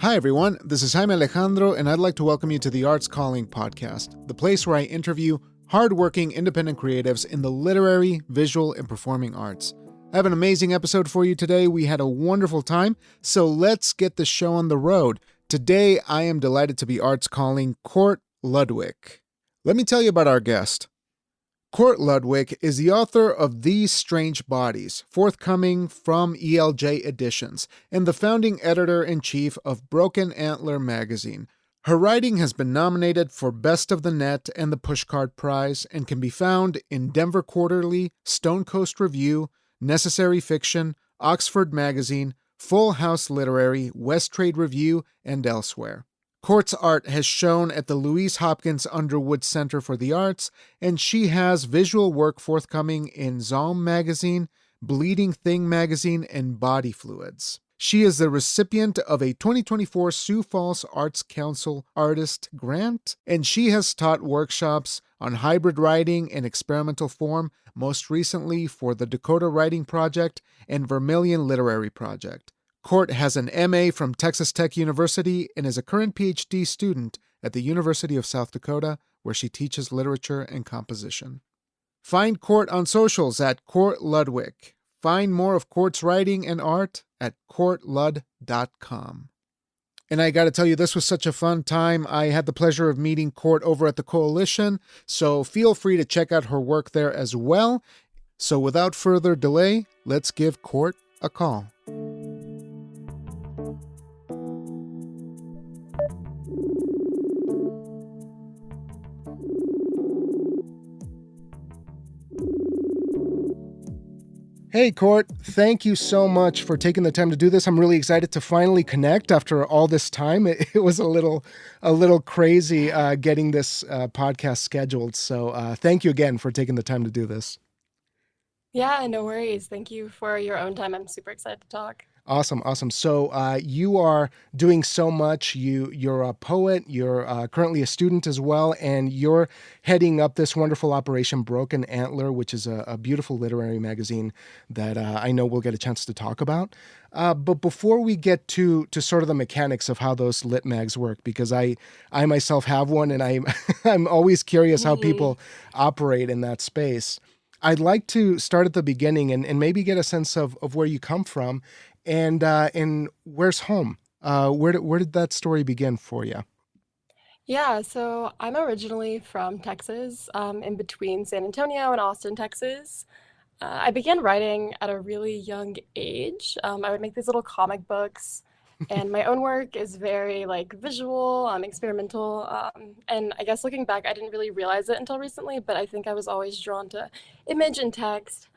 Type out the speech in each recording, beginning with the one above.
Hi, everyone. This is Jaime Alejandro, and I'd like to welcome you to the Arts Calling podcast, the place where I interview hardworking independent creatives in the literary, visual, and performing arts. I have an amazing episode for you today. We had a wonderful time, so let's get the show on the road. Today, I am delighted to be Arts Calling Court Ludwick. Let me tell you about our guest. Court Ludwick is the author of These Strange Bodies, forthcoming from ELJ Editions, and the founding editor-in-chief of Broken Antler magazine. Her writing has been nominated for Best of the Net and the Pushcart Prize and can be found in Denver Quarterly, Stone Coast Review, Necessary Fiction, Oxford Magazine, Full House Literary, West Trade Review, and elsewhere. Court's art has shown at the Louise Hopkins Underwood Center for the Arts, and she has visual work forthcoming in Zalm magazine, Bleeding Thing magazine, and Body Fluids. She is the recipient of a 2024 Sioux Falls Arts Council Artist Grant, and she has taught workshops on hybrid writing and experimental form, most recently for the Dakota Writing Project and Vermilion Literary Project. Court has an MA from Texas Tech University and is a current PhD student at the University of South Dakota, where she teaches literature and composition. Find Court on socials at Court Ludwick. Find more of Court's writing and art at courtlud.com. And I got to tell you, this was such a fun time. I had the pleasure of meeting Court over at the Coalition, so feel free to check out her work there as well. So without further delay, let's give Court a call. Hey, Court, thank you so much for taking the time to do this. I'm really excited to finally connect after all this time. It was a little crazy getting this podcast scheduled. So thank you again for taking the time to do this. Yeah, no worries. Thank you for your own time. I'm super excited to talk. Awesome. So you are doing so much. You're a poet. You're currently a student as well, and you're heading up this wonderful operation, Broken Antler, which is a beautiful literary magazine that I know we'll get a chance to talk about. But before we get to sort of the mechanics of how those lit mags work, because I myself have one, and I'm always curious how people operate in that space. I'd like to start at the beginning and maybe get a sense of where you come from. And where's home? Where did that story begin for you? Yeah, so I'm originally from Texas, in between San Antonio and Austin, Texas. I began writing at a really young age. I would make these little comic books, and my own work is very like visual, experimental. And I guess looking back, I didn't really realize it until recently, but I think I was always drawn to image and text.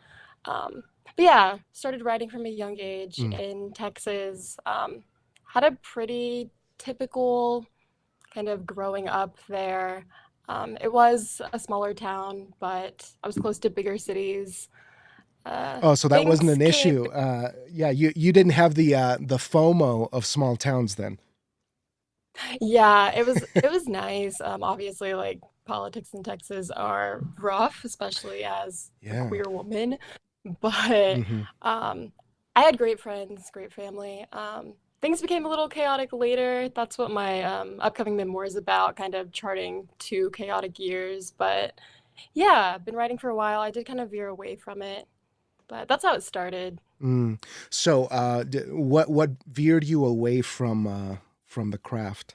But yeah, started writing from a young age in Texas. Had a pretty typical kind of growing up there. It was a smaller town, but I was close to bigger cities. So that wasn't an issue. Yeah, you didn't have the FOMO of small towns then. Yeah, it was nice. Obviously, like politics in Texas are rough, especially as a queer woman. But I had great friends, great family. Things became a little chaotic later. That's what my upcoming memoir is about, kind of charting 2 chaotic years. But yeah, I've been writing for a while. I did kind of veer away from it, but that's how it started. So what veered you away from the craft?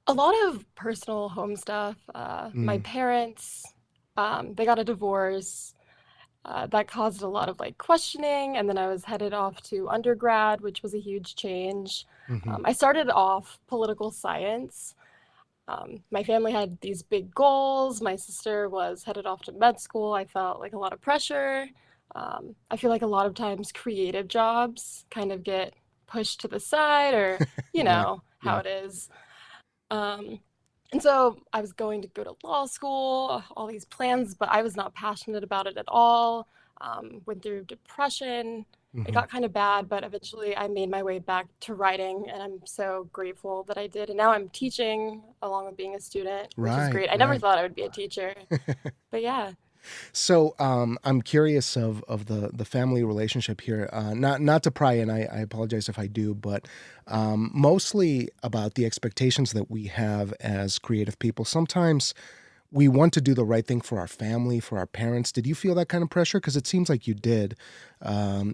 A lot of personal home stuff. My parents, they got a divorce. That caused a lot of like questioning, and then I was headed off to undergrad, which was a huge change. I started off political science. My family had these big goals. My sister was headed off to med school. I felt like a lot of pressure. I feel like a lot of times creative jobs kind of get pushed to the side, or you know how it is. And so I was going to go to law school, all these plans, but I was not passionate about it at all. Went through depression. It got kind of bad, but eventually I made my way back to writing, and I'm so grateful that I did. And now I'm teaching along with being a student, which is great. I never thought I would be a teacher, but yeah. So I'm curious of the family relationship here. Not to pry, and I apologize if I do, but mostly about the expectations that we have as creative people. Sometimes we want to do the right thing for our family, for our parents. Did you feel that kind of pressure? Because it seems like you did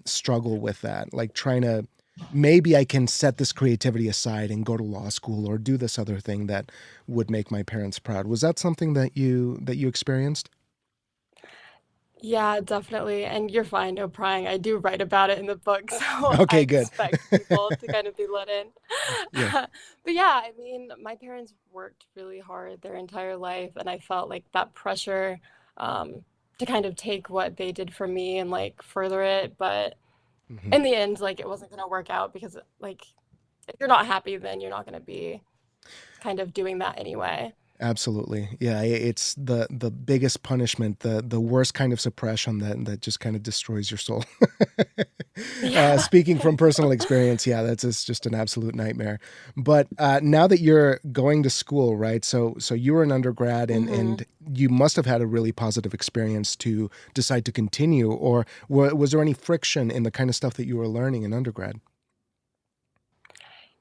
struggle with that, like trying to, maybe I can set this creativity aside and go to law school or do this other thing that would make my parents proud. Was that something that you experienced? Yeah, definitely. And you're fine, no prying. I do write about it in the book, so I Okay, good. expect people to kind of be let in. Yeah. But yeah, I mean, my parents worked really hard their entire life, and I felt like that pressure um, to kind of take what they did for me and like further it. But Hmm. in the end, like it wasn't going to work out because like if you're not happy, then you're not going to be kind of doing that anyway. Absolutely. Yeah, it's the biggest punishment, the worst kind of suppression that just kind of destroys your soul. Yeah. Speaking from personal experience, yeah, it's just an absolute nightmare. But now that you're going to school, right? So you were an undergrad, and hmm you must have had a really positive experience to decide to continue, or was there any friction in the kind of stuff that you were learning in undergrad?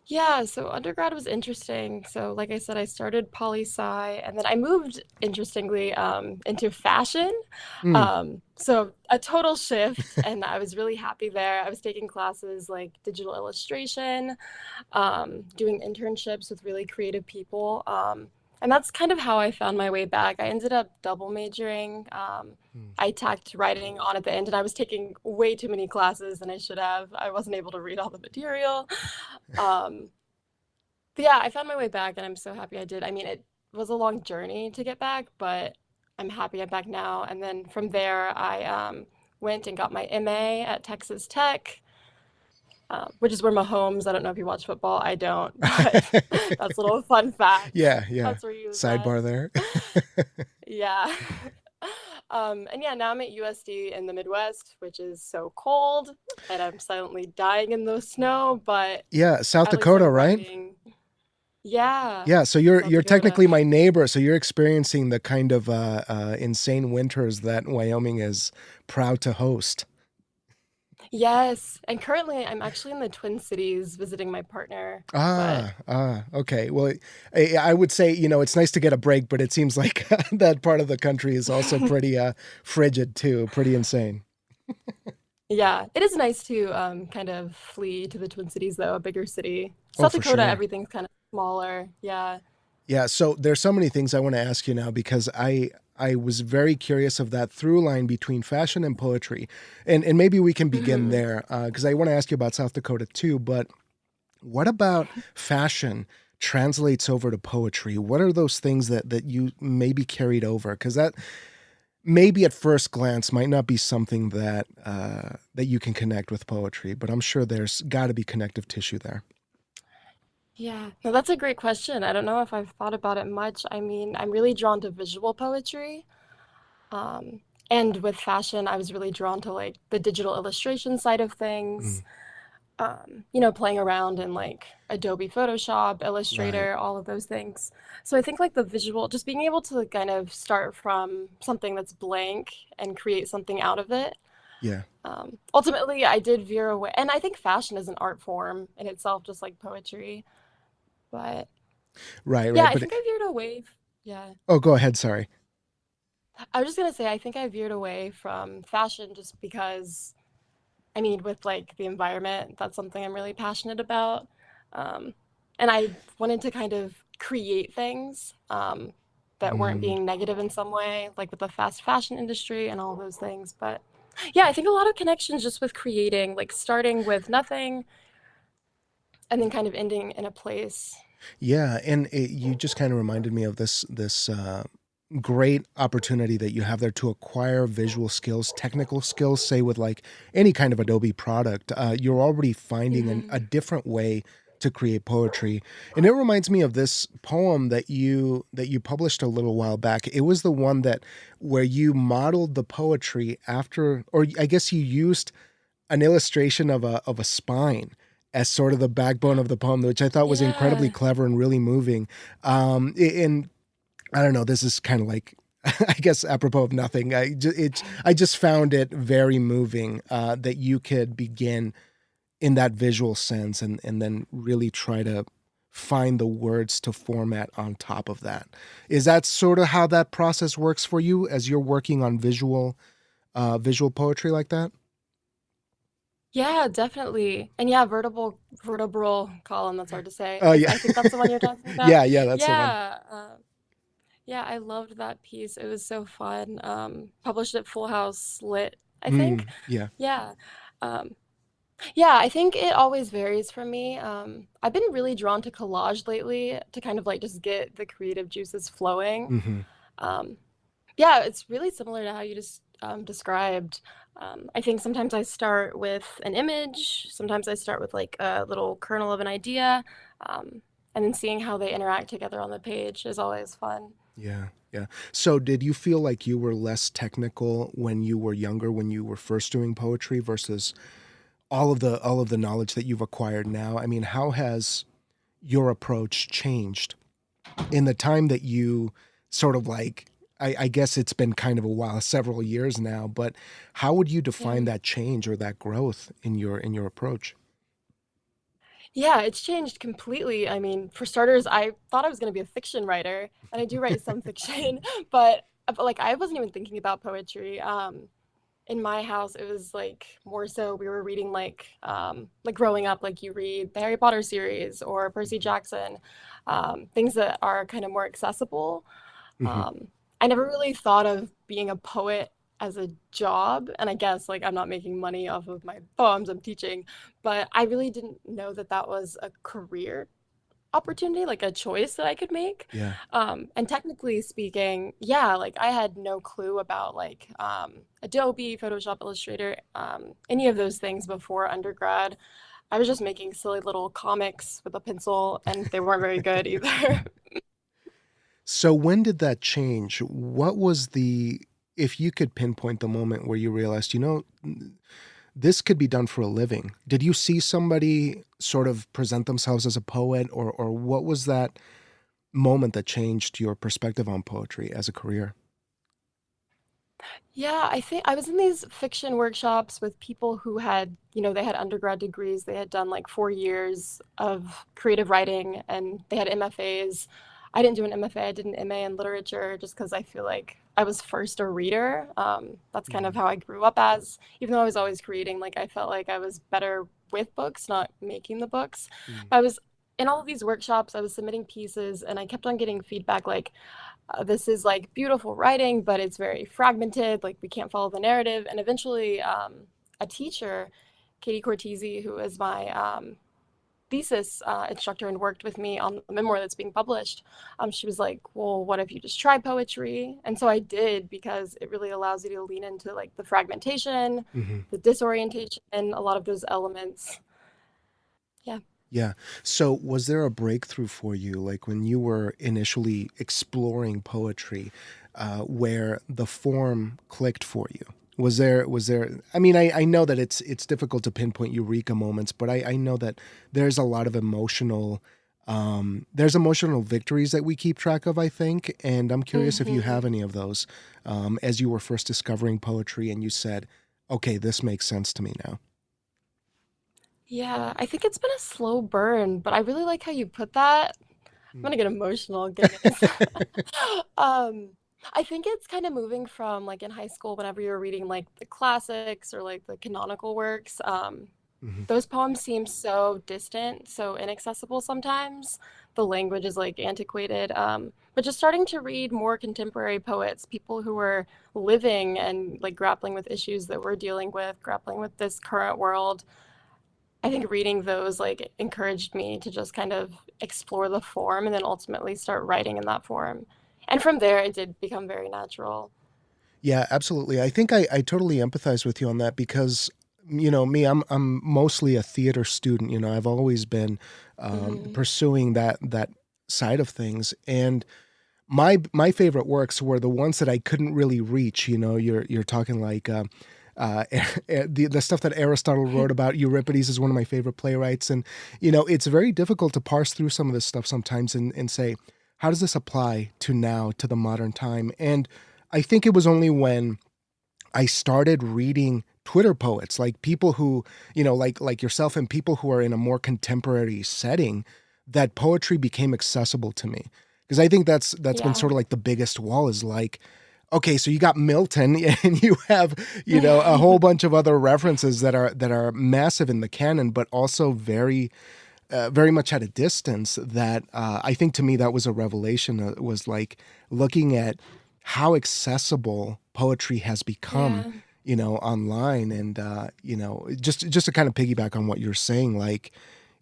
Yeah, so undergrad was interesting. So, like I said, I started poli sci, and then I moved, interestingly, into fashion. Mm, So a total shift, and I was really happy there. I was taking classes like digital illustration, doing internships with really creative people. And that's kind of how I found my way back. I ended up double majoring. mm. I tacked writing on at the end, and I was taking way too many classes than I should have. I wasn't able to read all the material. Um, but yeah, I found my way back, and I'm so happy I did. I mean, it was a long journey to get back, but I'm happy I'm back now. And then from there, I went and got my MA at Texas Tech, which is where Mahomes, I don't know if you watch football, I don't, but that's a little fun fact. Yeah, yeah. That's where he was at. Sidebar there. Yeah. And yeah, now I'm at USD in the Midwest, which is so cold, and I'm silently dying in the snow, but Yeah, South at least Dakota, I'm right? writing. Yeah, Yeah, so you're South you're Dakota. technically my neighbor, so you're experiencing the kind of insane winters that Wyoming is proud to host. Yes, and currently I'm actually in the Twin Cities visiting my partner, but Okay. Well, I would say, it's nice to get a break, but it seems like that part of the country is also pretty frigid too, pretty insane. yeah, it is nice to kind of flee to the Twin Cities though, a bigger city. Oh, South for Dakota, sure. everything's kind of smaller. Yeah. Yeah, so there's so many things I want to ask you now because I was very curious of that through line between fashion and poetry. And maybe we can begin hmm there because I want to ask you about South Dakota too, but what about fashion translates over to poetry? What are those things that you maybe carried over? Because that maybe at first glance might not be something that you can connect with poetry, but I'm sure there's got to be connective tissue there. Yeah. No, that's a great question. I don't know if I've thought about it much. I mean, I'm really drawn to visual poetry. Um, and with fashion, I was really drawn to like the digital illustration side of things. Mm, Playing around in like Adobe Photoshop, right. Illustrator, all of those things. So I think like the visual, just being able to kind of start from something that's blank and create something out of it. Yeah. Ultimately, I did veer away, and I think fashion is an art form in itself, just like poetry. But Right, yeah, right. I But think I veered away. Yeah, oh, go ahead. Sorry. I was just gonna say I think I veered away from fashion just because I mean, with like the environment, that's something I'm really passionate about. Um, and I wanted to kind of create things that weren't Mm, being negative in some way, like with the fast fashion industry and all those things. But yeah, I think a lot of connections just with creating, like starting with nothing and then kind of ending in a place. yeah, and you just kind of reminded me of this great opportunity that you have there to acquire visual skills, technical skills, say with like any kind of Adobe product. You're already finding a hmm different way to create poetry, and it reminds me of this poem that you published a little while back. It was the one that where you modeled the poetry after, or I guess you used an illustration of a spine as sort of the backbone of the poem, which I thought was incredibly Yeah. clever and really moving. And I don't know, this is kind of like I guess apropos of nothing, I just found it very moving that you could begin in that visual sense and then really try to find the words to format on top of that. Is that sort of how that process works for you as you're working on visual poetry like that? Yeah, definitely. And yeah, vertebral column, that's hard to say. Oh I yeah. think that's the one you're talking about. Yeah, that's the one. Yeah, yeah, I loved that piece. It was so fun. Published at Full House Lit, I think. Yeah. Yeah. Um, yeah, I think it always varies for me. I've been really drawn to collage lately to kind of like just get the creative juices flowing. Hmm. Um, yeah, it's really similar to how you just described. I think sometimes I start with an image, sometimes I start with like a little kernel of an idea, and then seeing how they interact together on the page is always fun. Yeah. Yeah. So did you feel like you were less technical when you were younger, when you were first doing poetry versus all of the knowledge that you've acquired now? I mean, how has your approach changed in the time that you sort of like, I guess it's been kind of a while, several years now, but how would you Yeah. define that change or that growth in your approach? Yeah, it's changed completely. I mean, for starters, I thought I was going to be a fiction writer, and I do write some fiction, but like I wasn't even thinking about poetry. In my house, it was like more so we were reading like growing up, like you read the Harry Potter series or Percy Jackson, things that are kind of more accessible. Hmm. Um, I never really thought of being a poet as a job, and I guess like I'm not making money off of my poems I'm teaching, but I really didn't know that that was a career opportunity, like a choice that I could make. Yeah. And technically speaking, yeah, like I had no clue about like Adobe, Photoshop, Illustrator, any of those things before undergrad. I was just making silly little comics with a pencil, and they weren't very good either. So when did that change? What was if you could pinpoint the moment where you realized, this could be done for a living? Did you see somebody sort of present themselves as a poet, or what was that moment that changed your perspective on poetry as a career? Yeah, I think I was in these fiction workshops with people who had, they had undergrad degrees. They had done like 4 years of creative writing and they had MFAs. I didn't do an MFA, I did an MA in literature just because I feel like I was first a reader. That's kind of Mhm. how I grew up as, even though I was always creating, like I felt like I was better with books, not making the books. Mm. I was in all of these workshops, I was submitting pieces and I kept on getting feedback like, this is like beautiful writing, but it's very fragmented. Like we can't follow the narrative. And eventually, a teacher, Katie Cortese, who is my thesis instructor and worked with me on the memoir that's being published, she was like, "Well, what if you just try poetry?" And so I did because it really allows you to lean into like the fragmentation, Mhm. the disorientation, a lot of those elements. Yeah. Yeah. So was there a breakthrough for you, like when you were initially exploring poetry, where the form clicked for you? I mean, I know that it's difficult to pinpoint eureka moments, but I know that there's a lot of there's emotional victories that we keep track of, I think. And I'm curious if you Hmm. have any of those, as you were first discovering poetry and you said, okay, this makes sense to me now. Yeah, I think it's been a slow burn, but I really like how you put that. I'm Mm. gonna get emotional, goodness. Um, I think it's kind of moving from like in high school, whenever you were reading like the classics or like the canonical works, Mhm. those poems seem so distant, so inaccessible sometimes. The language is like antiquated. But just starting to read more contemporary poets, people who were living and like grappling with issues that we're dealing with, grappling with this current world. I think reading those like encouraged me to just kind of explore the form and then ultimately start writing in that form. And from there, it did become very natural. Yeah, absolutely. I think I totally empathize with you on that because me, I'm mostly a theater student. I've always been Hmm. pursuing that side of things, and my favorite works were the ones that I couldn't really reach. You're talking like the stuff that Aristotle wrote about. Euripides is one of my favorite playwrights, and it's very difficult to parse through some of this stuff sometimes and say, how does this apply to now, to the modern time? And I think it was only when I started reading Twitter poets, like people who, like yourself and people who are in a more contemporary setting, that poetry became accessible to me. Because I think that's been Yeah. sort of like the biggest wall is like, okay, so you got Milton and you have, a whole bunch of other references that are massive in the canon, but also very much at a distance that I think to me that was a revelation. Was like looking at how accessible poetry has become, Yeah. online. And, just to kind of piggyback on what you're saying, like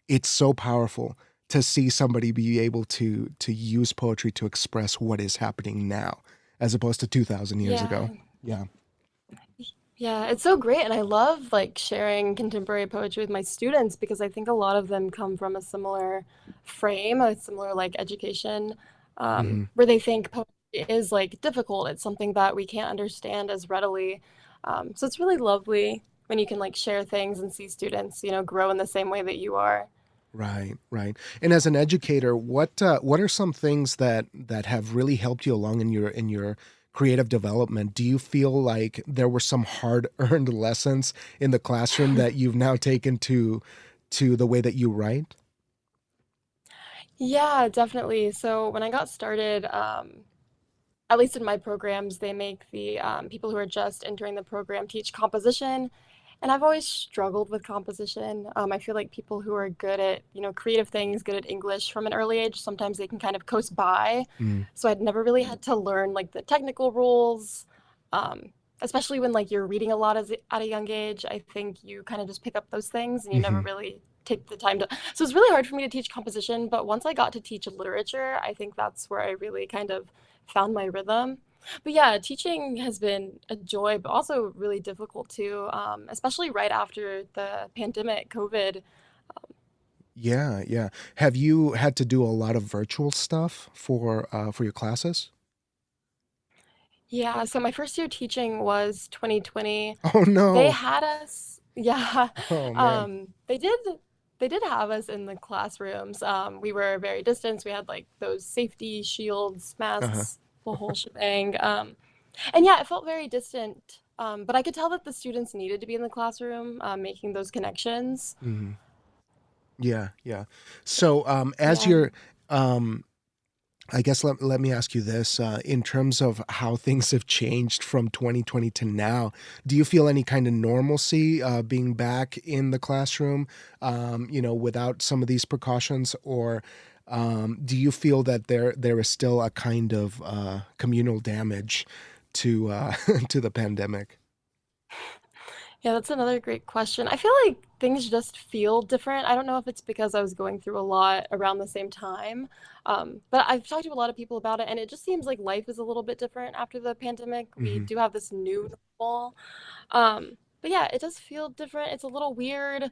it's so powerful to see somebody be able to use poetry to express what is happening now as opposed to 2000 years Yeah. ago. Yeah. Yeah, it's so great. And I love like sharing contemporary poetry with my students because I think a lot of them come from a similar frame, a similar like education, Hmm. where they think poetry is like difficult. It's something that we can't understand as readily. So it's really lovely when you can like share things and see students, grow in the same way that you are. Right, right. And as an educator, what are some things that have really helped you along in your creative development? Do you feel like there were some hard-earned lessons in the classroom that you've now taken to the way that you write? Yeah, definitely. So when I got started, at least in my programs, they make the people who are just entering the program teach composition. And I've always struggled with composition. I feel like people who are good at, creative things, good at English from an early age, sometimes they can kind of coast by. Mm, So I'd never really had to learn like the technical rules, um, especially when like you're reading a lot at a young age. I think you kind of just pick up those things and you never hmm. really take the time to. So it's really hard for me to teach composition. But once I got to teach literature, I think that's where I really kind of found my rhythm. But yeah, teaching has been a joy, but also really difficult too, especially right after the pandemic, COVID. Yeah, yeah. Have you had to do a lot of virtual stuff for your classes? Yeah, so my first year teaching was 2020. Oh They no. had us, yeah, Oh man. they did have us in the classrooms. We were very distant. We had like those safety shields, Uh-huh. masks, the whole shebang. And yeah, it felt very distant. But I could tell that the students needed to be in the classroom, making those connections. Hmm. Yeah, yeah. So, as Yeah. you're, um, I guess let me ask you this, in terms of how things have changed from 2020 to now, do you feel any kind of normalcy being back in the classroom, without some of these precautions, or do you feel that there is still a kind of communal damage to to the pandemic? Yeah, that's another great question. I feel like things just feel different. I don't know if it's because I was going through a lot around the same time. But I've talked to a lot of people about it, and it just seems like life is a little bit different after the pandemic. We Hmm. do have this new normal. But yeah, it does feel different. It's a little weird.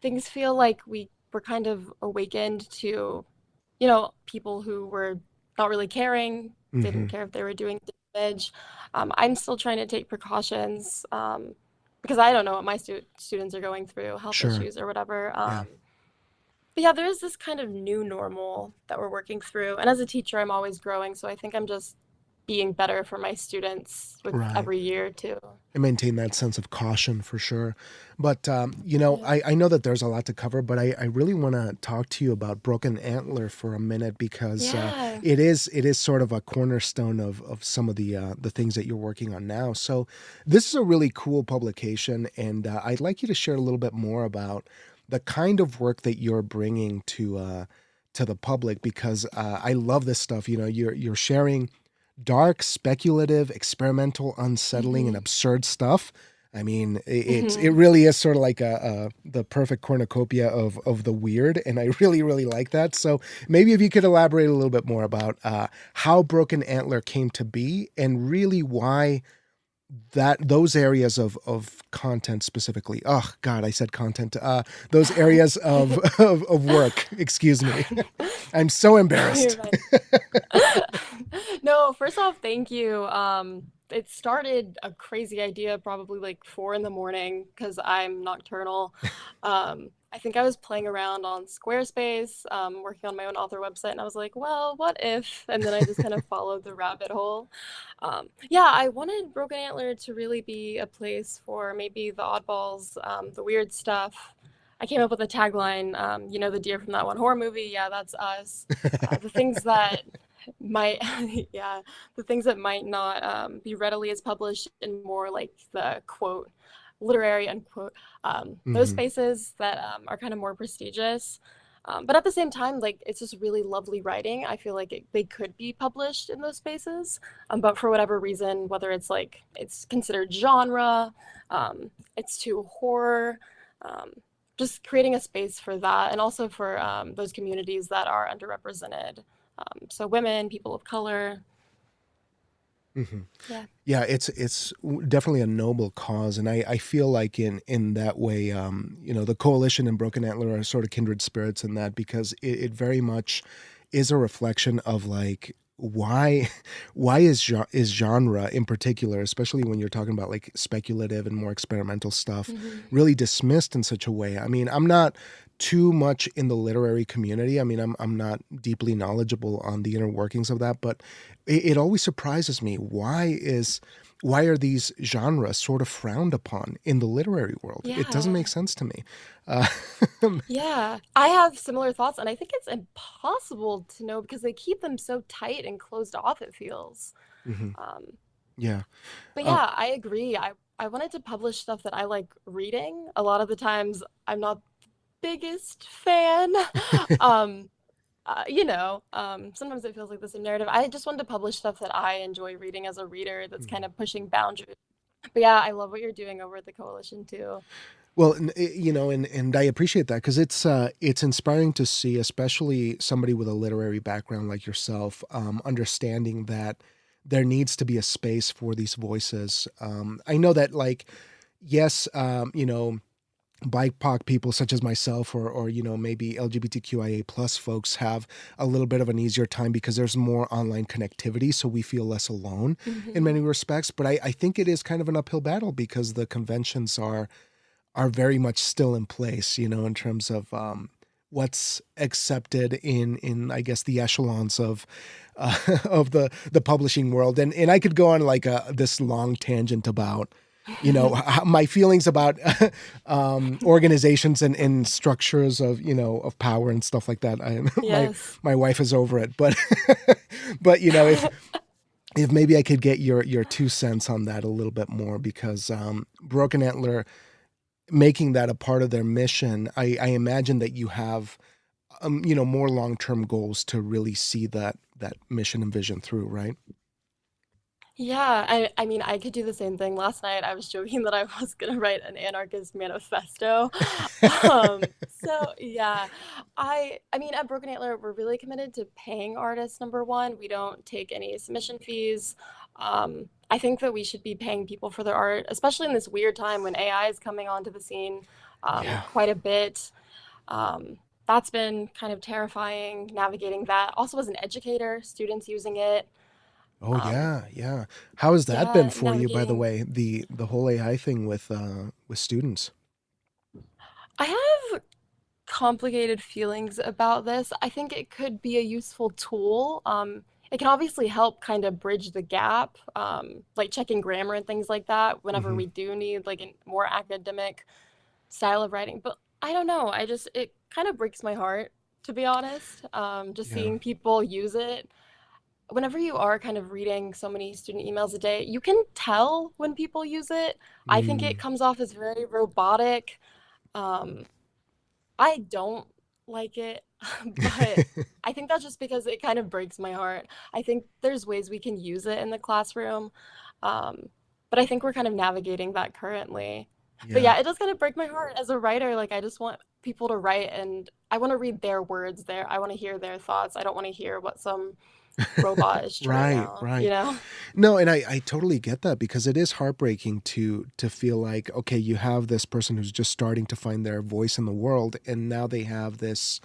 Things feel like we were kind of awakened to, people who were not really caring, didn't Hmm. care if they were doing damage. I'm still trying to take precautions. Because I don't know what my students are going through, health Sure. issues or whatever. Yeah. But yeah, there is this kind of new normal that we're working through. And as a teacher, I'm always growing. So I think I'm just being better for my students with Right. every year too. And maintain that sense of caution for sure. But, Yeah. I know that there's a lot to cover, but I really want to talk to you about Broken Antler for a minute because Yeah. it is sort of a cornerstone of some of the things that you're working on now. So this is a really cool publication, and I'd like you to share a little bit more about the kind of work that you're bringing to the public because I love this stuff. You're sharing dark, speculative, experimental, unsettling, and Hmm. absurd stuff. I mean, it Hmm. really is sort of like the perfect cornucopia of the weird, and I really really like that. So maybe if you could elaborate a little bit more about how Broken Antler came to be, and really why that those areas of content specifically. Oh God, I said content. Those areas of work. Excuse me. I'm so No, you're embarrassed. fine. No, first off, thank you. it started a crazy idea, probably like 4 in the morning, because I'm nocturnal. I think I was playing around on Squarespace, working on my own author website, and I was like, well, what if? And then I just kind of followed the rabbit hole. Yeah, I wanted Broken Antler to really be a place for maybe the oddballs, the weird stuff. I came up with a tagline, the deer from that one horror movie. Yeah, that's us. The things that might, yeah, the things that might not be readily as published in more like the quote, literary unquote, those Hmm. spaces that are kind of more prestigious. But at the same time, like it's just really lovely writing. I feel like they could be published in those spaces, but for whatever reason, whether it's like it's considered genre, it's too horror, um, just creating a space for that, and also for those communities that are underrepresented. So women, people of color. Hmm. Yeah. Yeah, it's definitely a noble cause, and I feel like in that way, the coalition and Broken Antler are sort of kindred spirits in that, because it very much is a reflection of like why is genre in particular, especially when you're talking about like speculative and more experimental stuff, Hmm. really dismissed in such a way. I mean, I'm not too much in the literary community. I mean, I'm not deeply knowledgeable on the inner workings of that, but it always surprises me. Why are these genres sort of frowned upon in the literary world? It doesn't Yeah. make sense to me. Uh, Yeah, I have similar thoughts, and I think it's impossible to know because they keep them so tight and closed off, it feels. mhm. Um, Yeah. but Uh, yeah, I agree. I wanted to publish stuff that I like reading. A lot of the times, I'm not the biggest fan. Um, sometimes it feels like the same narrative. I just wanted to publish stuff that I enjoy reading as a reader that's kind of pushing boundaries. But yeah, I love what you're doing over at the coalition too. Well, and I appreciate that, because it's inspiring to see, especially somebody with a literary background like yourself, understanding that there needs to be a space for these voices. I know that, like, yes, BIPOC people such as myself, or maybe LGBTQIA plus folks, have a little bit of an easier time because there's more online connectivity, so we feel less alone in Hmm. many respects. But I think it is kind of an uphill battle, because the conventions are very much still in place, in terms of what's accepted in I guess the echelons of of the publishing world. And I could go on like this long tangent about my feelings about organizations and structures of power and stuff like that. My Yes. my wife is over it, but but if maybe I could get your 2 cents on that a little bit more, because Broken Antler, making that a part of their mission, I imagine that you have more long-term goals to really see that mission and vision through, right? Yeah, I mean, I could do the same thing. Last night, I was joking that I was gonna write an anarchist manifesto. So yeah, I mean, at Broken Antler, we're really committed to paying artists, number one. We don't take any submission fees. I think that we should be paying people for their art, especially in this weird time when AI is coming onto the scene Yeah. quite a bit. That's been kind of terrifying, navigating that. Also, as an educator, students using it. Oh Um, yeah, yeah. How has that been yeah, for you, by the navigating. way, the whole AI thing with students? I have complicated feelings about this. I think it could be a useful tool. It can obviously help kind of bridge the gap, like checking grammar and things like that whenever Hmm. we do need like a more academic style of writing. But I don't know. It kind of breaks my heart, to be honest, just Yeah. seeing people use it. Whenever you are kind of reading so many student emails a day, you can tell when people use it. I think it Mm. comes off as very robotic. Um, I don't like it, but I think that's just because it kind of breaks my heart. I think there's ways we can use it in the classroom, um, but I think we're kind of navigating that currently. But Yeah. yeah, it does kind of break my heart as a writer. Like, I just want people to write, and I want to read their words there. I want to hear their thoughts. I don't want to hear what some robot is churning Right, out, you right. know? No, and I totally get that, because it is heartbreaking to feel like, okay, you have this person who's just starting to find their voice in the world, and now they have this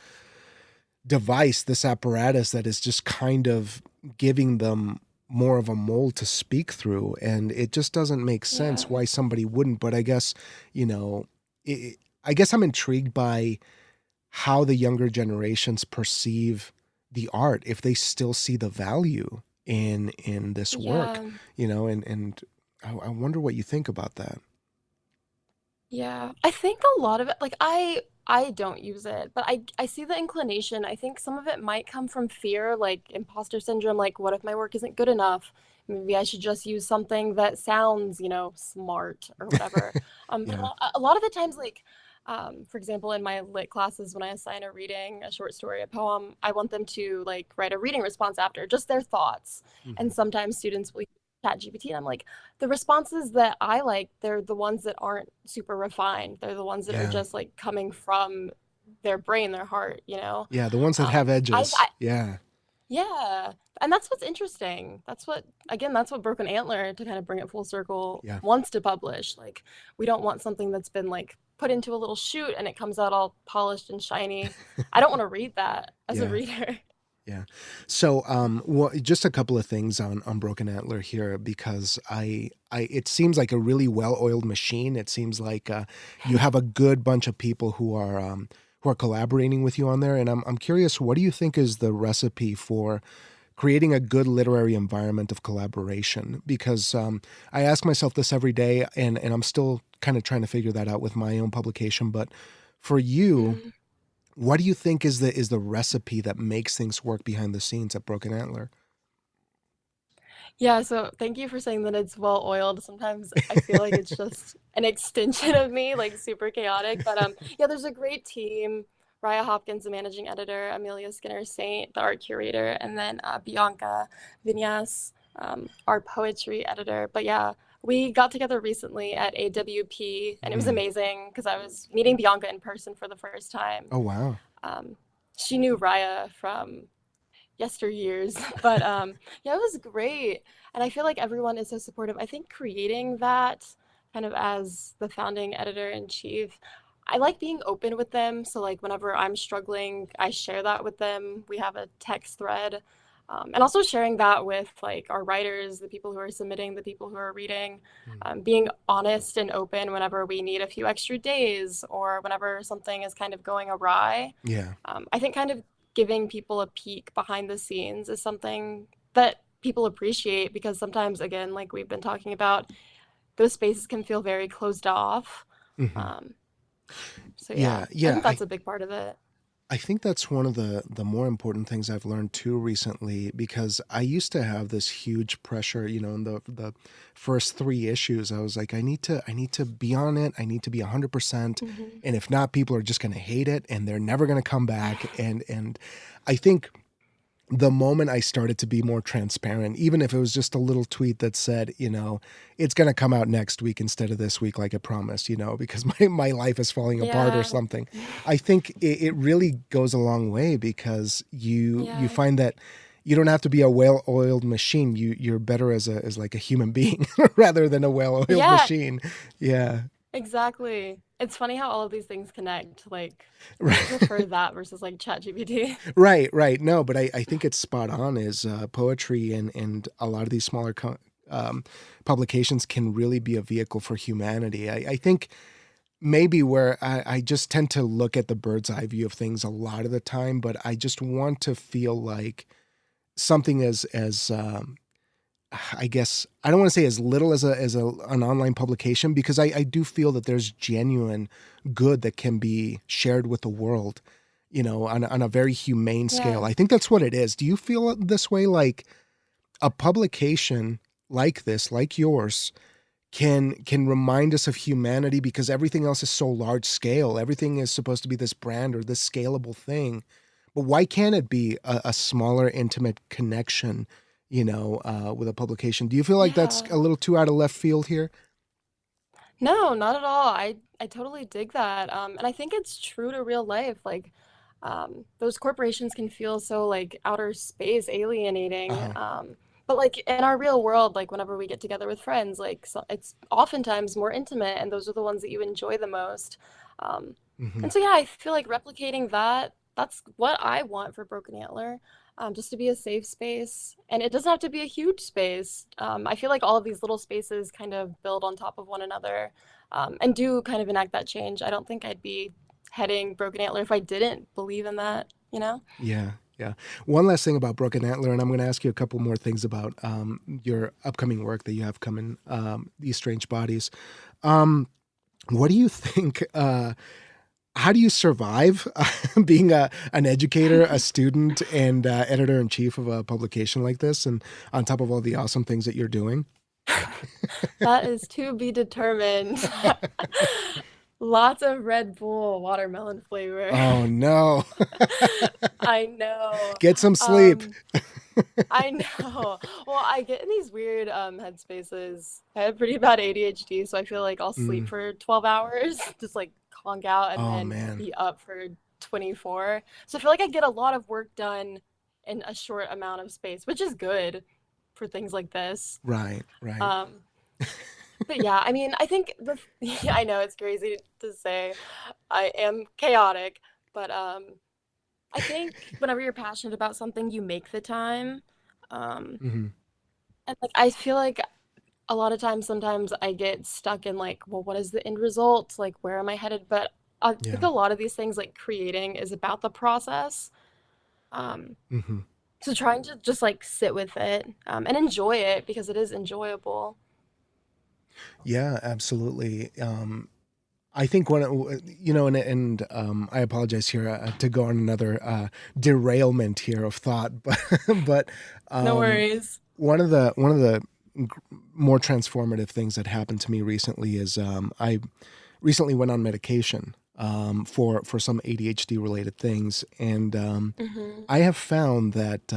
device, this apparatus that is just kind of giving them more of a mold to speak through, and it just doesn't make Yeah. sense why somebody wouldn't. But I guess, you know, I guess I'm intrigued by how the younger generations perceive the art, if they still see the value in this work, Yeah. and I wonder what you think about that. Yeah. I think a lot of it, like I don't use it, but I see the inclination. I think some of it might come from fear, like imposter syndrome, like what if my work isn't good enough? Maybe I should just use something that sounds, smart or whatever. But Yeah. a lot of the times, like, for example, in my lit classes, when I assign a reading, a short story, a poem, I want them to like write a reading response after, just their thoughts. Hmm. And sometimes students will use ChatGPT, and I'm like, the responses that I like, they're the ones that aren't super refined. They're the ones that are Yeah. just like coming from their brain, their heart. Yeah. The ones that have edges. I Yeah. yeah, and that's what's interesting. That's what Broken Antler, to kind of bring it full circle, Yeah. wants to publish. Like, we don't want something that's been like put into a little chute and it comes out all polished and shiny. I don't want to read that as a Yeah. reader. Yeah. So, well, just a couple of things on Broken Antler here, because it seems like a really well-oiled machine. It seems like you have a good bunch of people who are collaborating with you on there, and I'm curious, what do you think is the recipe for creating a good literary environment of collaboration? Because I ask myself this every day, and I'm still kind of trying to figure that out with my own publication. But for you, Mhm. what do you think is the recipe that makes things work behind the scenes at Broken Antler? Yeah, so thank you for saying that it's well oiled. Sometimes I feel like it's just an extension of me, like super chaotic. But yeah, there's a great team. Raya Hopkins, the managing editor, Amelia Skinner Saint, the art curator, and then Bianca Vinyas, our poetry editor. But yeah, we got together recently at AWP, and it was Mm. amazing because I was meeting Bianca in person for the first time. Oh, wow. Um, she knew Raya from yesteryears. But yeah, it was great. And I feel like everyone is so supportive. I think creating that kind of as the founding editor in chief, I like being open with them. So like whenever I'm struggling, I share that with them. We have a text thread. And also sharing that with like our writers, the people who are submitting, the people who are reading, Mm. being honest and open whenever we need a few extra days or whenever something is kind of going awry. Yeah. I think kind of giving people a peek behind the scenes is something that people appreciate because sometimes, again, like we've been talking about, those spaces can feel very closed off. Hmm. Um, so yeah, Yeah. I Yeah. think that's a big part of it. I think that's one of the more important things I've learned too recently, because I used to have this huge pressure, in the first three issues. I was like, I need to be on it. I need to be 100%. Hmm. And if not, people are just going to hate it and they're never going to come back. And I think the moment I started to be more transparent, even if it was just a little tweet that said, it's going to come out next week instead of this week, like I promised, because my life is falling apart or Yeah. something. I think it really goes a long way, because you Yeah. find that you don't have to be a well-oiled machine. You're better as like a human being rather than a well-oiled Yeah, machine. Yeah. exactly. It's funny how all of these things connect. Like, I Right. prefer that versus like ChatGPT. Right, right. No, but I think it's spot on. Is poetry and a lot of these smaller publications can really be a vehicle for humanity. I think maybe where I just tend to look at the bird's eye view of things a lot of the time, but I just want to feel like something as I guess I don't want to say as little as an online publication, because I do feel that there's genuine good that can be shared with the world, on a very humane scale. Yeah. I think that's what it is. Do you feel this way? Like a publication like this, like yours, can remind us of humanity, because everything else is so large scale. Everything is supposed to be this brand or this scalable thing. But why can't it be a smaller, intimate connection, with a publication? Do you feel like that's Yeah. a little too out of left field here? No, not at all. I totally dig that. And I think it's true to real life. Like, those corporations can feel so like outer space alienating. Uh-huh. But like in our real world, like whenever we get together with friends, like so it's oftentimes more intimate, and those are the ones that you enjoy the most. Um, Hmm. and so yeah, I feel like replicating that, that's what I want for Broken Antler. just to be a safe space. And it doesn't have to be a huge space. I feel like all of these little spaces kind of build on top of one another, and do kind of enact that change. I don't think I'd be heading Broken Antler if I didn't believe in that, you know? Yeah, yeah. One last thing about Broken Antler, and I'm going to ask you a couple more things about your upcoming work that you have coming, These Strange Bodies. What do you think? How do you survive being an educator, a student, and editor-in-chief of a publication like this, and on top of all the awesome things that you're doing? That is to be determined. Lots of Red Bull watermelon flavor. Oh, no. I know. Get some sleep. I know. Well, I get in these weird headspaces. I have pretty bad ADHD, so I feel like I'll sleep for 12 hours, just like conk out, and then man. be up for 24. So I feel like I get a lot of work done in a short amount of space, which is good for things like this. Right. But yeah, I mean, I think yeah, I know it's crazy to say I am chaotic, but I think whenever you're passionate about something, you make the time. And like I feel like a lot of times, sometimes I get stuck in like, well, what is the end result? Like, where am I headed? But I think a lot of these things, like creating, is about the process. So trying to just like sit with it, and enjoy it, because it is enjoyable. Yeah, absolutely. I think and I apologize here to go on another derailment here of thought, but No worries. one of the more transformative things that happened to me recently is I recently went on medication for some ADHD related things, and I have found that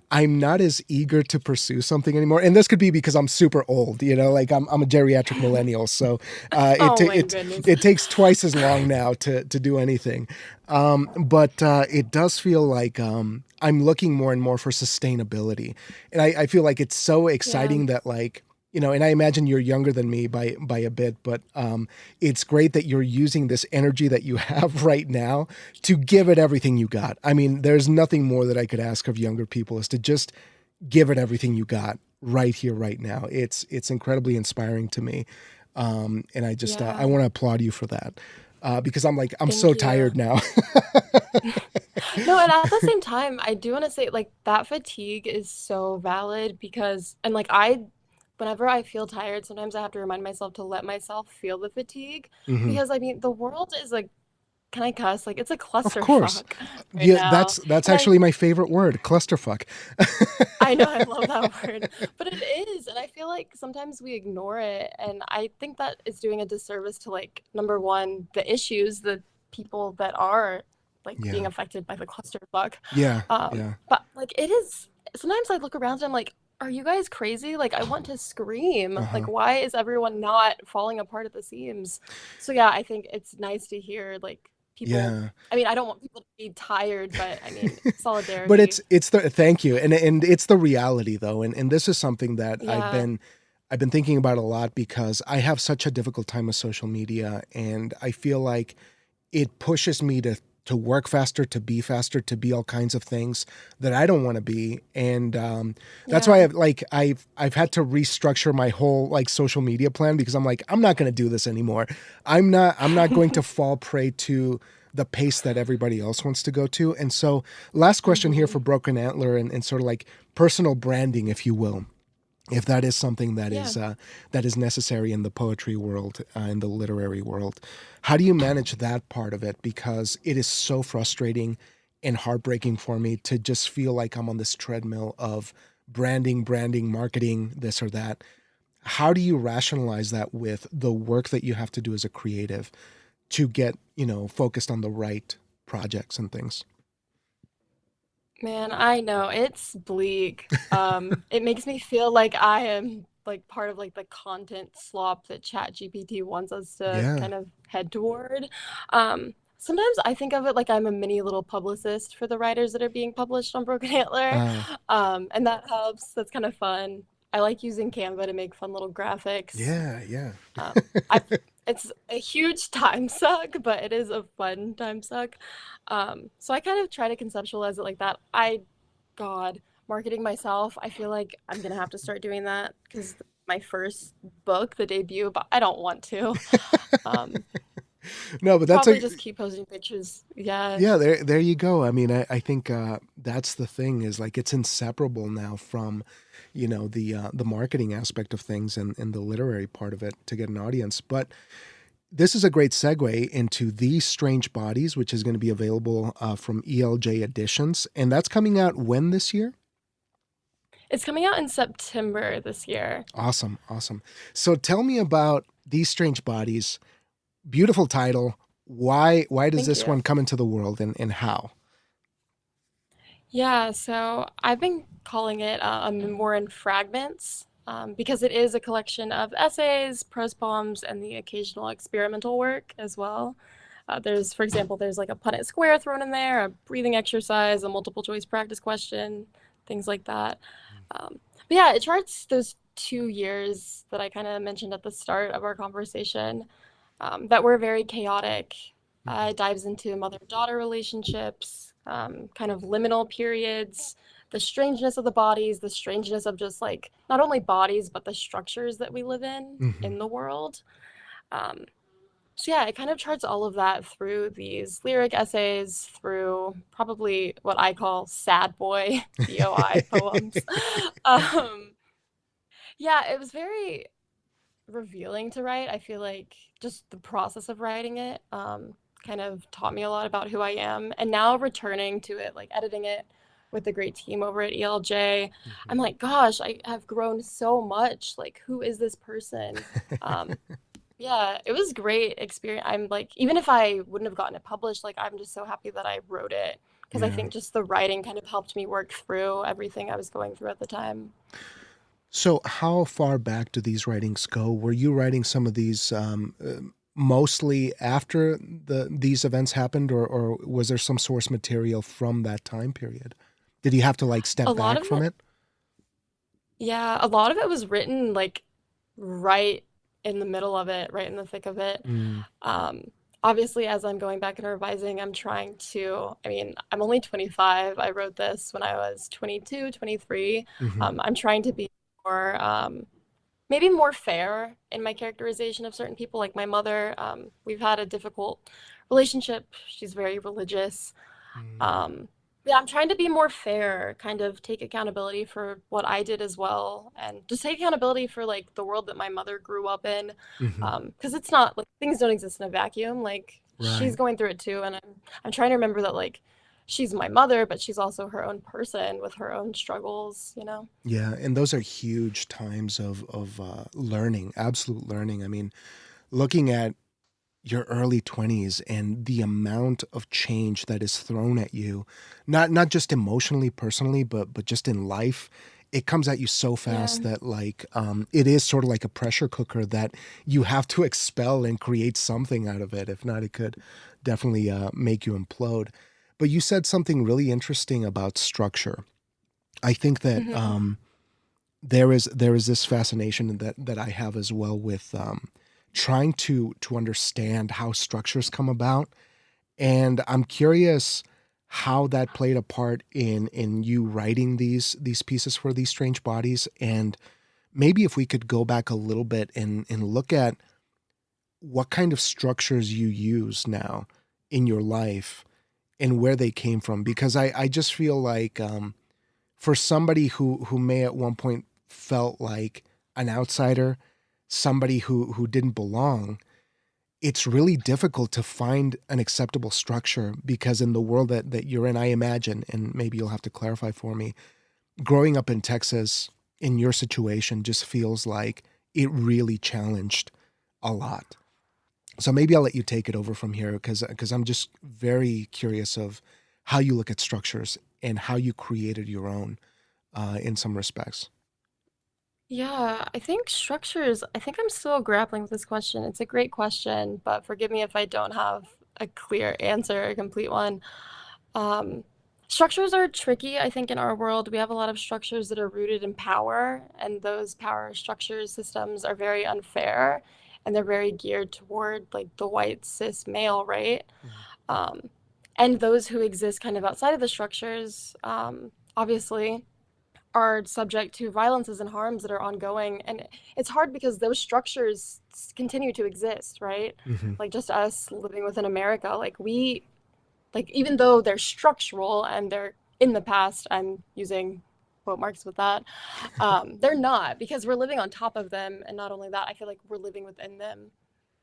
I'm not as eager to pursue something anymore. And this could be because I'm super old, like I'm a geriatric millennial. So it takes twice as long now to do anything. But it does feel like I'm looking more and more for sustainability. And I feel like it's so exciting that like, and I imagine you're younger than me by a bit, but it's great that you're using this energy that you have right now to give it everything you got. I mean, there's nothing more that I could ask of younger people, is to just give it everything you got right here, right now. It's incredibly inspiring to me. And I just, I want to applaud you for that. Because I'm Thank so you. tired now. No, and at the same time, I do want to say like that fatigue is so valid, because, and like whenever I feel tired, sometimes I have to remind myself to let myself feel the fatigue, Mhm. because I mean, the world is like, can I cuss? Like, it's a Of course. clusterfuck right Yeah, now. that's And actually my favorite word, clusterfuck. I know, I love that word, but it is, and I feel like sometimes we ignore it, and I think that is doing a disservice to, like, number one, the issues, the people that are like being Yeah. affected by the clusterfuck. Yeah. Yeah. But like it is, sometimes I look around and I'm like, are you guys crazy? Like, I want to scream. Uh-huh. Like, why is everyone not falling apart at the seams? So yeah, I think it's nice to hear like people. Yeah. I mean, I don't want people to be tired, but I mean, But solidarity. it's the thank you. And it's the reality though. And this is something that Yeah. I've been thinking about a lot, because I have such a difficult time with social media, and I feel like it pushes me to work faster, to be faster, to be all kinds of things that I don't want to be. And that's why Yeah. I've had to restructure my whole like social media plan, because I'm like, I'm not going to do this anymore. I'm not going to fall prey to the pace that everybody else wants to go to. And so last question here for hmm Broken Antler, and sort of like personal branding, if you will, if that is something that Yeah. is necessary in the poetry world, in the literary world. How do you manage that part of it? Because it is so frustrating and heartbreaking for me to just feel like I'm on this treadmill of branding, marketing, this or that. How do you rationalize that with the work that you have to do as a creative to get, focused on the right projects and things? Man, I know it's bleak. It makes me feel like I am like part of like the content slop that ChatGPT wants us to Yeah. kind of head toward. Sometimes I think of it like I'm a mini little publicist for the writers that are being published on Broken Antler. Uh, And that helps. That's kind of fun. I like using Canva to make fun little graphics. yeah. I've it's a huge time suck, but it is a fun time suck. So I kind of try to conceptualize it like that. God, marketing myself, I feel like I'm gonna have to start doing that because my first book, the debut, but I don't want to. Um, No, but that's Probably a just keep posting pictures. Yeah. yeah. There you go. I mean, I think that's the thing is like it's inseparable now from, the marketing aspect of things and the literary part of it to get an audience. But this is a great segue into These Strange Bodies, which is going to be available from ELJ Editions, and that's coming out when this year? It's coming out in September this year. Awesome, awesome. So tell me about These Strange Bodies. Beautiful title. Why does Thank this you. one come into the world and how? Yeah, so I've been calling it a memoir-in-fragments because it is a collection of essays, prose poems, and the occasional experimental work as well. For example, there's like a Punnett square thrown in there, a breathing exercise, a multiple choice practice question, things like that. But yeah, it charts those 2 years that I kind of mentioned at the start of our conversation that were very chaotic. Mhm. It dives into mother-daughter relationships, kind of liminal periods, the strangeness of the bodies, the strangeness of just like not only bodies, but the structures that we live Mhm. in the world. Um, so yeah, it kind of charts all of that through these lyric essays, through probably what I call sad boy BOI poems. Um, yeah, it was very revealing to write. I feel like just the process of writing it kind of taught me a lot about who I am. And now returning to it, like editing it with the great team over at ELJ, I'm Mhm. like, gosh, I have grown so much. Like, who is this person? Um, yeah, it was great experience. I'm like, even if I wouldn't have gotten it published, like, I'm just so happy that I wrote it because I Yeah. think just the writing kind of helped me work through everything I was going through at the time. So how far back do these writings go? Were you writing some of these mostly after these events happened, or was there some source material from that time period? Did you have to like A step lot back of from it, it? yeah, a lot of it was written like right in the middle of it, right in the thick of it. Mm. Um, Obviously, as I'm going back and revising, I'm trying to, I mean, I'm only 25. I wrote this when I was 22, 23. Hmm. I'm trying to be more, maybe more fair in my characterization of certain people, like my mother. We've had a difficult relationship. She's very religious. Mm. Um, yeah, I'm trying to be more fair, kind of take accountability for what I did as well, and just take accountability for like the world that my mother grew up in. Hmm. Because it's not like things don't exist in a vacuum. Like she's Right. going through it too, and I'm trying to remember that like she's my mother, but she's also her own person with her own struggles, you know? Yeah, and those are huge times of learning, absolute learning. I mean, looking at your early 20s and the amount of change that is thrown at you, not just emotionally, personally, but just in life, it comes at you so Yeah. fast that like it is sort of like a pressure cooker that you have to expel and create something out of it. If not, it could definitely make you implode. But you said something really interesting about structure. I think that Hmm. there is this fascination that I have as well with trying to understand how structures come about, and I'm curious how that played a part in you writing these pieces for These Strange Bodies, and maybe if we could go back a little bit and look at what kind of structures you use now in your life and where they came from, because I just feel like for somebody who may at one point felt like an outsider, somebody who didn't belong, it's really difficult to find an acceptable structure because in the world that you're in, I imagine, and maybe you'll have to clarify for me, growing up in Texas in your situation just feels like it really challenged a lot. So maybe I'll let you take it over from here because I'm just very curious of how you look at structures and how you created your own in some respects. Yeah, I think structures, I think I'm still grappling with this question. It's a great question, but forgive me if I don't have a clear answer, a complete one. Um, Structures are tricky, I think, in our world. We have a lot of structures that are rooted in power, and those power structures, systems are very unfair. and they're very geared toward like the white cis male, right? Um, and those who exist kind of outside of the structures, obviously are subject to violences and harms that are ongoing. And it's hard because those structures continue to exist, right? Mm-hmm. Like just us living within America, like even though they're structural and they're in the past, I'm using quote marks with that, they're not, because we're living on top of them. And not only that, I feel like we're living within them.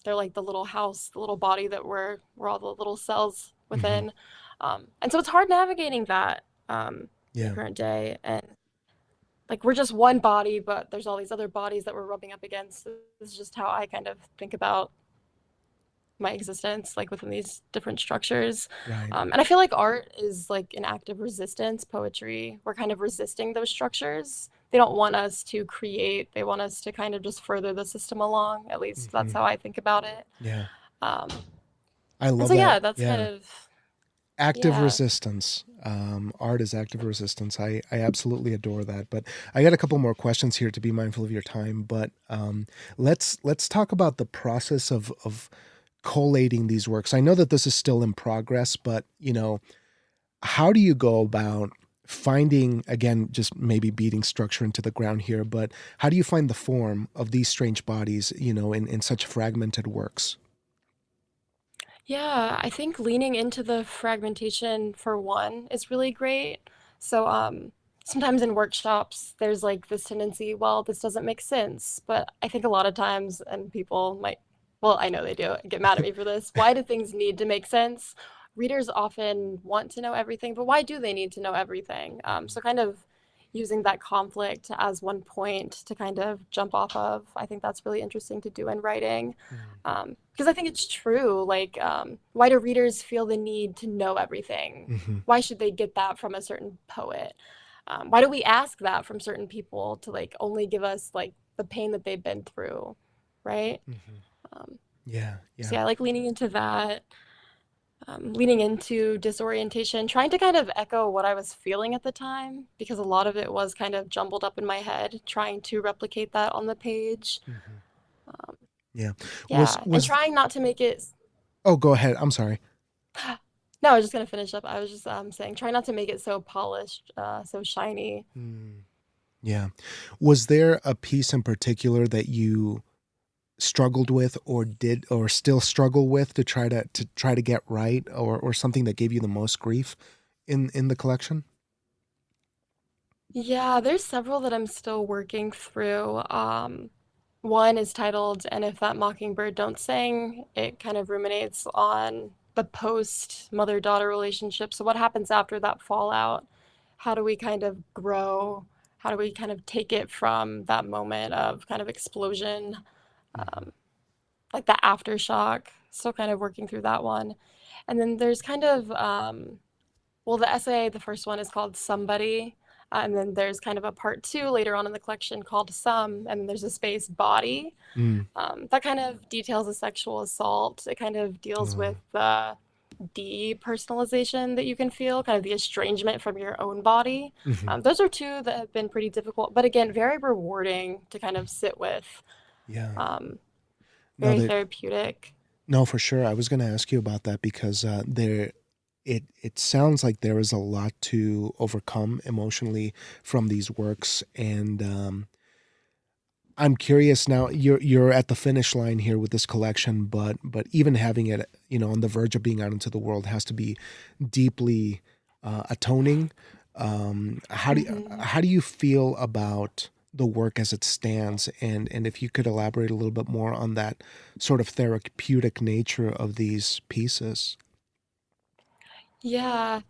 They're like the little house, the little body that we're all the little cells Mm-hmm. within. And so it's hard navigating that in the Yeah. current day. And like we're just one body, but there's all these other bodies that we're rubbing up against. This is just how I kind of think about my existence, like within these different structures. Right. And I feel like art is like an act of resistance. Poetry, we're kind of resisting those structures. They don't want us to create, they want us to kind of just further the system along. At least Mm-hmm. that's how I think about it. Yeah. Um, I and love so, that. yeah, that's kind Yeah. of, Active yeah. resistance. Art is active resistance. I absolutely adore that. But I got a couple more questions here to be mindful of your time. But let's talk about the process of collating these works. I know that this is still in progress, but how do you go about finding, again, just maybe beating structure into the ground here, but how do you find the form of these strange bodies, in such fragmented works? Yeah, I think leaning into the fragmentation for one is really great. So, sometimes in workshops, there's like this tendency, well, this doesn't make sense. But I think a lot of times, and people might, well, I know they do, get mad at me for this. Why do things need to make sense? Readers often want to know everything, but why do they need to know everything? So kind of using that conflict as one point to kind of jump off of, I think that's really interesting to do in writing. Because I think it's true. Like, why do readers feel the need to know everything? Mm-hmm. Why should they get that from a certain poet? Why do we ask that from certain people to like only give us like the pain that they've been through, right? Mm-hmm. Um, Yeah. so Yeah. yeah, like leaning into that, leaning into disorientation, trying to kind of echo what I was feeling at the time, because a lot of it was kind of jumbled up in my head, trying to replicate that on the page. Mm-hmm. Um, Yeah. Was yeah, and was trying not to make it. Oh, go ahead. I'm sorry. No, I was just gonna finish up. I was just saying, try not to make it so polished, so shiny. Mm, yeah. Was there a piece in particular that you struggled with or still struggle with to try to get right, or something that gave you the most grief in the collection? Yeah, there's several that I'm still working through. One is titled "And If That Mockingbird Don't Sing." It kind of ruminates on the post mother-daughter relationship. So what happens after that fallout? How do we kind of grow? How do we kind of take it from that moment of kind of explosion, Mm-hmm. um, like the aftershock? Still kind of working through that one. And then there's kind of well, the essay, the first one is called Somebody. And then there's kind of a part two later on in the collection called Some, and then there's a space Body. Mm. That kind of details a sexual assault. It kind of deals Oh. with the depersonalization that you can feel, kind of the estrangement from your own body. Mm-hmm. Those are two that have been pretty difficult, but again, very rewarding to kind of sit with. Yeah. Um, No, very that therapeutic. no, for sure. I was going to ask you about that because it sounds like there is a lot to overcome emotionally from these works, and I'm curious now. You're at the finish line here with this collection, but even having it, on the verge of being out into the world, has to be deeply atoning. How do you, Hmm. how do you feel about the work as it stands, and if you could elaborate a little bit more on that sort of therapeutic nature of these pieces? Yeah.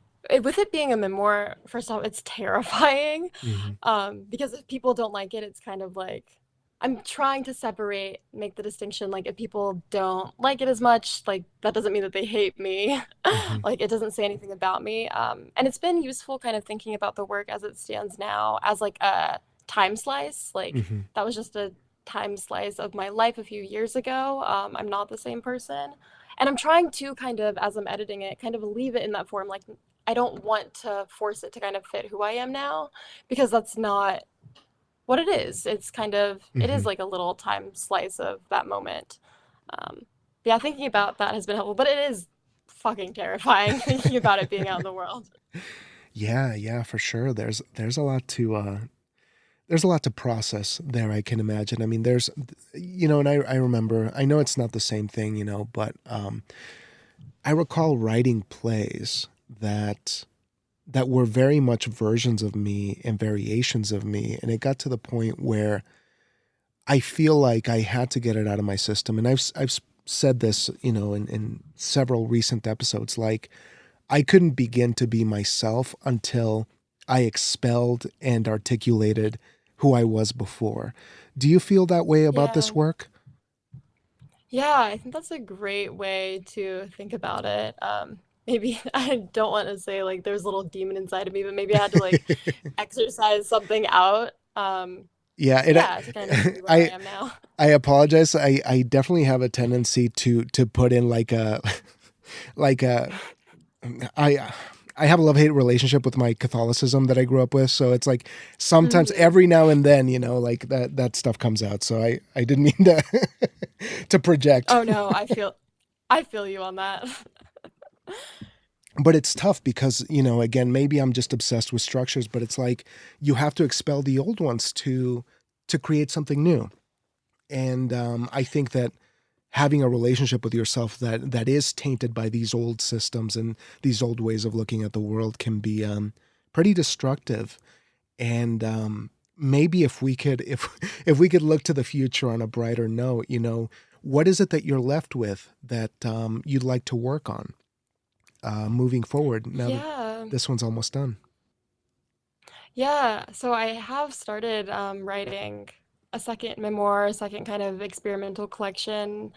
With it being a memoir, first off, it's terrifying. Mm-hmm. Because if people don't like it, it's kind of like I'm trying to separate, make the distinction. Like, if people don't like it as much, like that doesn't mean that they hate me. Mm-hmm. Like, it doesn't say anything about me. And it's been useful kind of thinking about the work as it stands now as like a time slice. Like, Mm-hmm. that was just a time slice of my life a few years ago. I'm not the same person. And I'm trying to kind of, as I'm editing it, kind of leave it in that form. Like, I don't want to force it to kind of fit who I am now, because that's not what it is. It's kind of, it is Hmm. like a little time slice of that moment. Yeah, thinking about that has been helpful, but it is fucking terrifying thinking about it being out in the world. Yeah, yeah, for sure. There's a lot to there's a lot to process there, I can imagine. I mean, there's, and I remember, I know it's not the same thing, but I recall writing plays that were very much versions of me and variations of me, and it got to the point where I feel like I had to get it out of my system. And I've said this, in several recent episodes, like I couldn't begin to be myself until I expelled and articulated who I was before. Do you feel that way about Yeah. this work? Yeah, I think that's a great way to think about it. Maybe I don't want to say like there's a little demon inside of me, but maybe I had to like exercise something out. Yeah, Yeah, to kind of be where I I am now. I apologize. I definitely have a tendency to put in like a like a I I have a love hate relationship with my Catholicism that I grew up with, so it's like sometimes Hmm. every now and then, like that stuff comes out. So I didn't mean to to project. Oh no, I feel you on that. But it's tough because, again, maybe I'm just obsessed with structures, but it's like you have to expel the old ones to create something new. And I think that having a relationship with yourself that is tainted by these old systems and these old ways of looking at the world can be pretty destructive. And maybe if we could look to the future on a brighter note, what is it that you're left with that you'd like to work on moving forward now that Yeah. this one's almost done? Yeah, so I have started writing a second memoir, a second kind of experimental collection,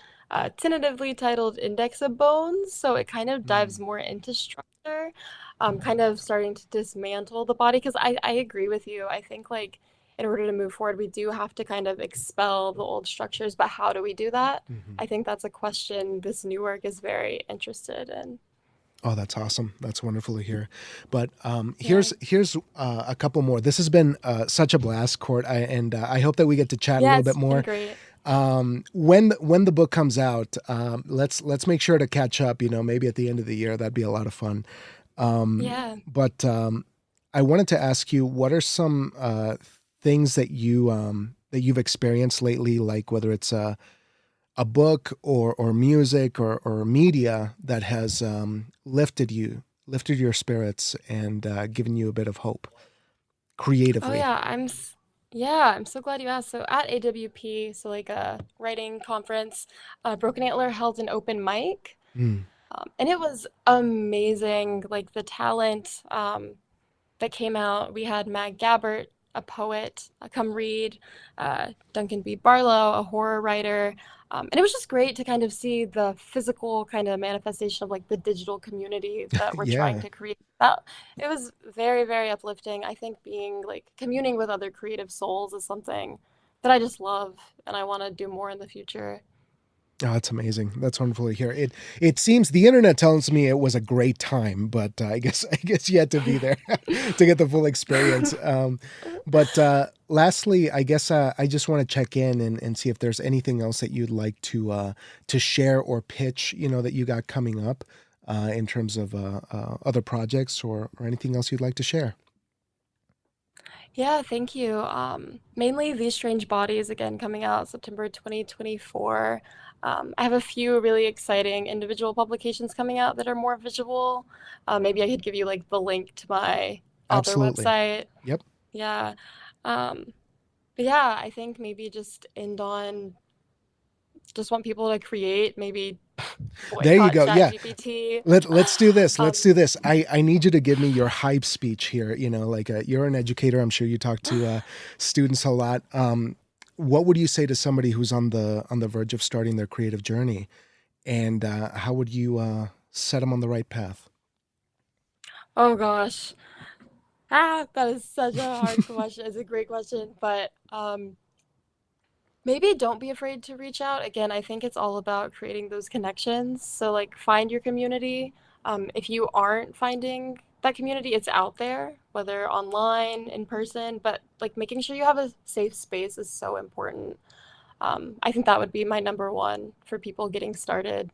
tentatively titled Index of Bones. So it kind of dives Mm. more into structure, kind of starting to dismantle the body. Because I agree with you. I think like in order to move forward, we do have to kind of expel the old structures. But how do we do that? Hmm. I think that's a question this new work is very interested in. Oh, that's awesome. That's wonderful to hear. But Yeah. here's a couple more. This has been such a blast, Court, and I hope that we get to chat a Yeah, little bit it's been more. great. When the book comes out, let's make sure to catch up. Maybe at the end of the year, that'd be a lot of fun. Yeah. But I wanted to ask you, what are some things that you've experienced lately, like whether it's a book or music or media that has lifted your spirits and given you a bit of hope Oh creatively. yeah, yeah, I'm so glad you asked. So at AWP, so like a writing conference, Broken Antler held an open mic, Mm. and it was amazing. Like the talent that came out. We had Mag Gabbert, a poet, come read, Duncan B. Barlow, a horror writer. And it was just great to kind of see the physical kind of manifestation of like the digital community that we're trying Yeah. to create. That it was very, very uplifting. I think being like communing with other creative souls is something that I just love and I want to do more in the future. Oh, that's amazing. That's wonderful to hear. It seems the internet tells me it was a great time, but I guess you had to be there to get the full experience. But lastly, I guess I just want to check in and see if there's anything else that you'd like to share or pitch, that you got coming up in terms of other projects or anything else you'd like to share. Yeah, thank you. Mainly These Strange Bodies, again, coming out September 2024. I have a few really exciting individual publications coming out that are more visual. Maybe I could give you like the link to my author Absolutely. website. Yep. Yeah. Um, but yeah, I think maybe just end on just want people to create, maybe There you boycott go. Yeah. ChatGPT. Let's do this. Let's Um, do this. I need you to give me your hype speech here. Like you're an educator. I'm sure you talk to students a lot. What would you say to somebody who's on the verge of starting their creative journey, and how would you set them on the right path? oh gosh. That is such a hard question. It's a great question, but maybe don't be afraid to reach out. Again, I think it's all about creating those connections. So, like, find your community. If you aren't finding that community, it's out there, whether online, in person, but like making sure you have a safe space is so important. I think that would be my number one for people getting started.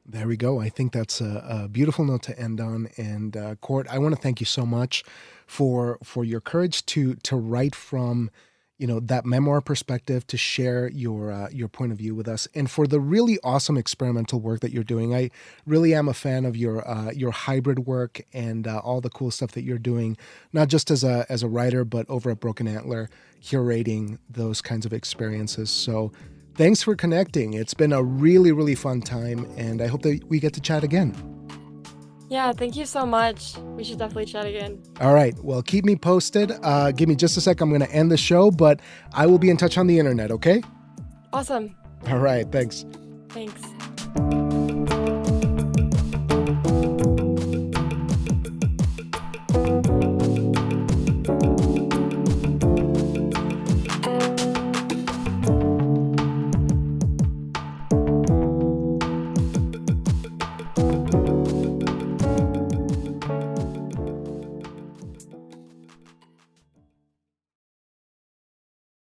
There we go. I think that's a beautiful note to end on. And Court, I want to thank you so much for your courage to write from, that memoir perspective, to share your point of view with us, and for the really awesome experimental work that you're doing. I really am a fan of your hybrid work and all the cool stuff that you're doing, not just as a writer, but over at Broken Antler, curating those kinds of experiences. So thanks for connecting. It's been a really, really fun time, and I hope that we get to chat again. Yeah, thank you so much. We should definitely chat again. All right. Well, keep me posted. Give me just a sec. I'm going to end the show, but I will be in touch on the internet, okay? Awesome. All right. Thanks. Thanks.